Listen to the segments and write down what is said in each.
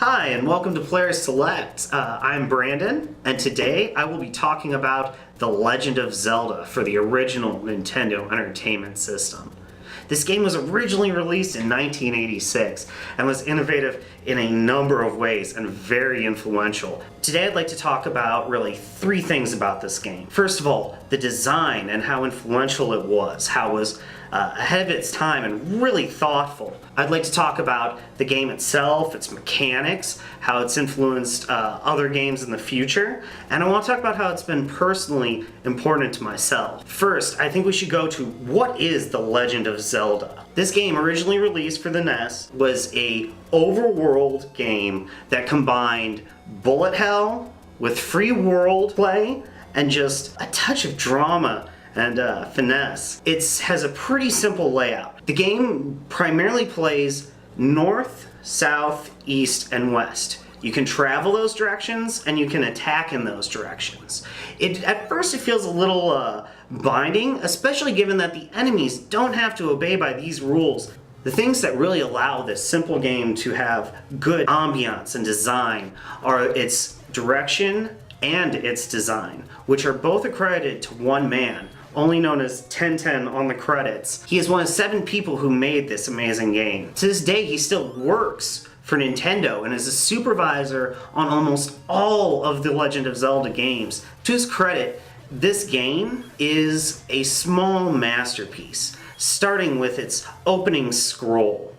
Hi, and welcome to Players Select. I'm Brandon, and today I will be talking about The Legend of Zelda for the original Nintendo Entertainment System. This game was originally released in 1986 and was innovative in a number of ways and very influential. Today I'd like to talk about really three things about this game. First of all, the design and how influential it was, how it was ahead of its time and really thoughtful. I'd like to talk about the game itself, its mechanics, how it's influenced other games in the future, and I want to talk about how it's been personally important to myself. First, I think we should go to what is The Legend of Zelda. This game, originally released for the NES, was a overworld game that combined bullet hell with free world play and just a touch of drama and finesse. It has a pretty simple layout. The game primarily plays north, south, east, and west. You can travel those directions and you can attack in those directions. At first it feels a little binding, especially given that the enemies don't have to obey by these rules. The things that really allow this simple game to have good ambiance and design are its direction and its design, which are both accredited to one man, only known as 1010 on the credits. He is one of 7 people who made this amazing game. To this day, he still works for Nintendo and is a supervisor on almost all of the Legend of Zelda games. To his credit, this game is a small masterpiece, starting with its opening scroll.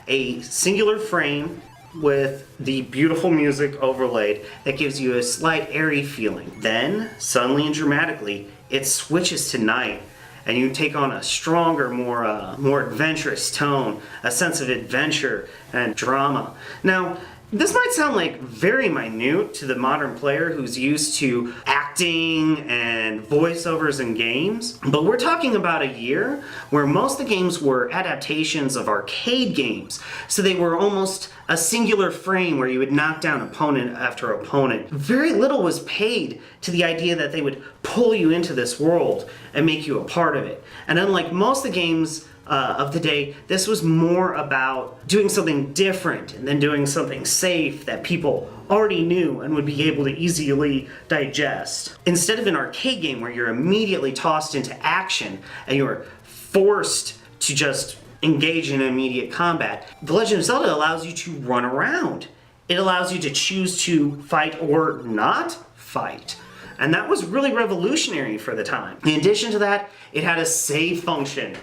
A singular frame with the beautiful music overlaid that gives you a slight airy feeling. Then, suddenly and dramatically, it switches to night, and you take on a stronger, more adventurous tone, a sense of adventure and drama. Now, this might sound like very minute to the modern player who's used to acting and voiceovers in games, but we're talking about a year where most of the games were adaptations of arcade games, so they were almost a singular frame where you would knock down opponent after opponent. Very little was paid to the idea that they would pull you into this world and make you a part of it. And unlike most of the games of the day, this was more about doing something different and then doing something safe that people already knew and would be able to easily digest. Instead of an arcade game where you're immediately tossed into action and you're forced to just engage in immediate combat, The Legend of Zelda allows you to run around. It allows you to choose to fight or not fight. And that was really revolutionary for the time. In addition to that, it had a save function.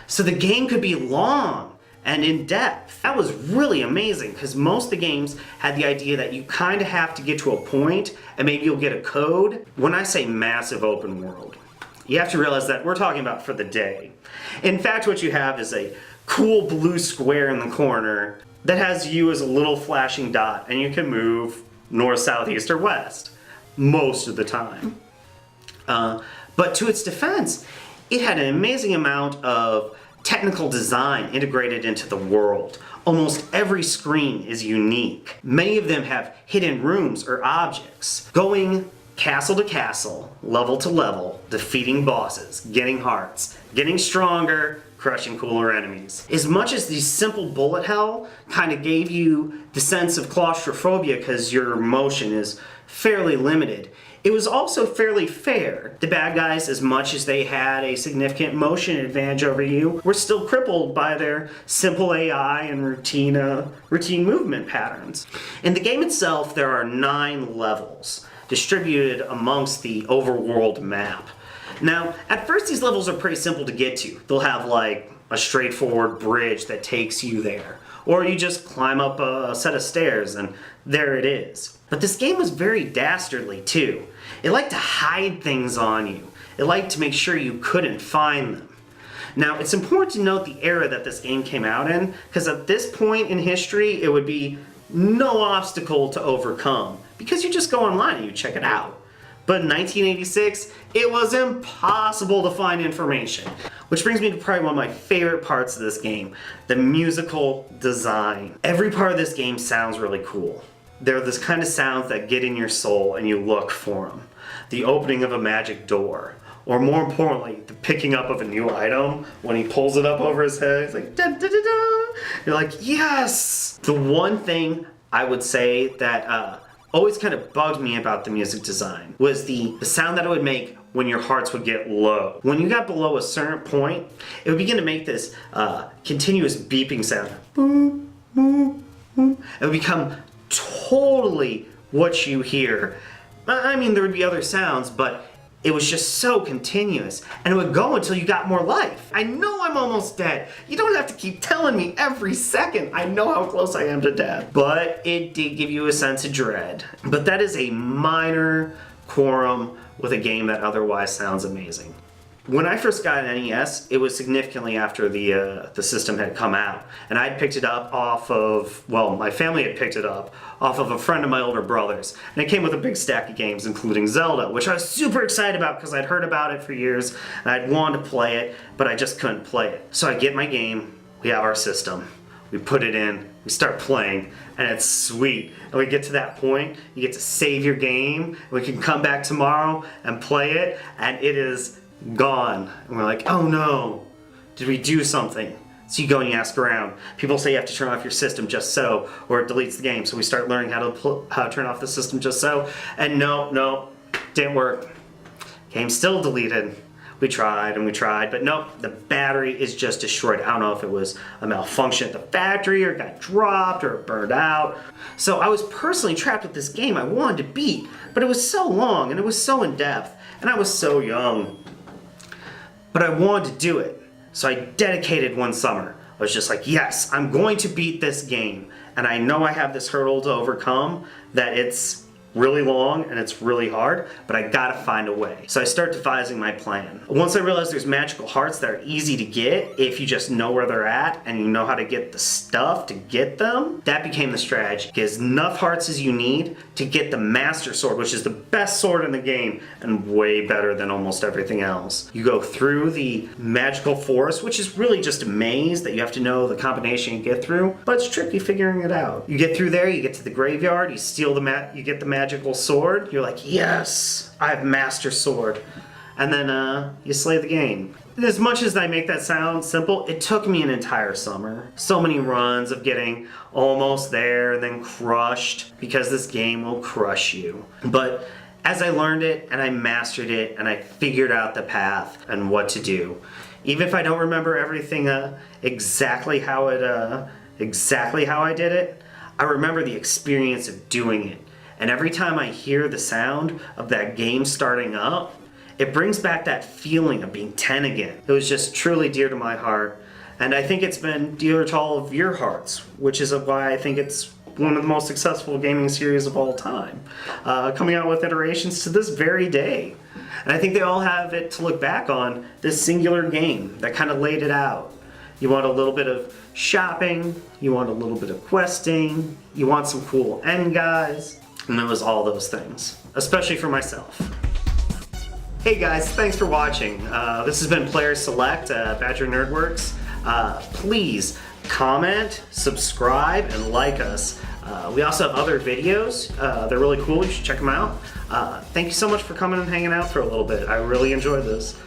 So the game could be long and in depth. That was really amazing because most of the games had the idea that you kind of have to get to a point and maybe you'll get a code. When I say massive open world, you have to realize that we're talking about for the day. In fact, what you have is a cool blue square in the corner that has you as a little flashing dot, and you can move north, south, east, or west most of the time. But to its defense, it had an amazing amount of technical design integrated into the world. Almost every screen is unique. Many of them have hidden rooms or objects. Going castle to castle, level to level, defeating bosses, getting hearts, getting stronger, crushing cooler enemies. As much as the simple bullet hell kind of gave you the sense of claustrophobia because your motion is fairly limited, it was also fairly fair. The bad guys, as much as they had a significant motion advantage over you, were still crippled by their simple AI and routine movement patterns. In the game itself, there are 9 levels distributed amongst the overworld map. Now, at first these levels are pretty simple to get to. They'll have like a straightforward bridge that takes you there. Or you just climb up a set of stairs and there it is. But this game was very dastardly too. It liked to hide things on you. It liked to make sure you couldn't find them. Now, it's important to note the era that this game came out in, because at this point in history, it would be no obstacle to overcome, because you just go online and you check it out. But in 1986, it was impossible to find information. Which brings me to probably one of my favorite parts of this game, the musical design. Every part of this game sounds really cool. They're this kind of sounds that get in your soul and you look for them. The opening of a magic door, or more importantly, the picking up of a new item when he pulls it up over his head. It's like, da da da da. You're like, yes! The one thing I would say that always kind of bugged me about the music design was the sound that it would make when your hearts would get low. When you got below a certain point, it would begin to make this continuous beeping sound. Boop, boop, boop. It would become totally what you hear. I mean, there would be other sounds, but it was just so continuous, and it would go until you got more life. I know I'm almost dead. You don't have to keep telling me every second. I know how close I am to death. But it did give you a sense of dread. But that is a minor quorum with a game that otherwise sounds amazing. When I first got an NES, it was significantly after the system had come out. And I'd picked it up off of, well, my family had picked it up off of a friend of my older brother's. And it came with a big stack of games, including Zelda, which I was super excited about because I'd heard about it for years, and I'd wanted to play it, but I just couldn't play it. So I get my game, we have our system, we put it in, we start playing, and it's sweet. And we get to that point, you get to save your game, we can come back tomorrow and play it, and it is gone. And we're like, oh no, did we do something? So you go and you ask around. People say you have to turn off your system just so, or it deletes the game. So we start learning how to turn off the system just so, and no, didn't work. Game's still deleted. We tried and we tried, but nope, the battery is just destroyed. I don't know if it was a malfunction at the factory or got dropped or burned out. So I was personally trapped with this game I wanted to beat, but it was so long and it was so in depth, and I was so young. But I wanted to do it. So I dedicated one summer. I was just like, yes, I'm going to beat this game. And I know I have this hurdle to overcome, that it's really long and it's really hard, but I gotta find a way. So I start devising my plan. Once I realized there's magical hearts that are easy to get if you just know where they're at and you know how to get the stuff to get them, that became the strategy. Get as enough hearts as you need to get the Master Sword, which is the best sword in the game and way better than almost everything else. You go through the magical forest, which is really just a maze that you have to know the combination you get through, but it's tricky figuring it out. You get through there, you get to the graveyard, you steal you get the magical sword, you're like, yes, I have Master Sword. And then you slay the game. As much as I make that sound simple, it took me an entire summer. So many runs of getting almost there and then crushed, because this game will crush you. But as I learned it and I mastered it and I figured out the path and what to do, even if I don't remember everything exactly how I did it, I remember the experience of doing it. And every time I hear the sound of that game starting up, it brings back that feeling of being 10 again. It was just truly dear to my heart. And I think it's been dear to all of your hearts, which is why I think it's one of the most successful gaming series of all time. Coming out with iterations to this very day. And I think they all have it to look back on, this singular game that kind of laid it out. You want a little bit of shopping, you want a little bit of questing, you want some cool end guys, and it was all those things, especially for myself. Hey guys, thanks for watching. This has been Player Select, Badger Nerdworks. Please comment, subscribe, and like us. We also have other videos. They're really cool. You should check them out. Thank you so much for coming and hanging out for a little bit. I really enjoyed this.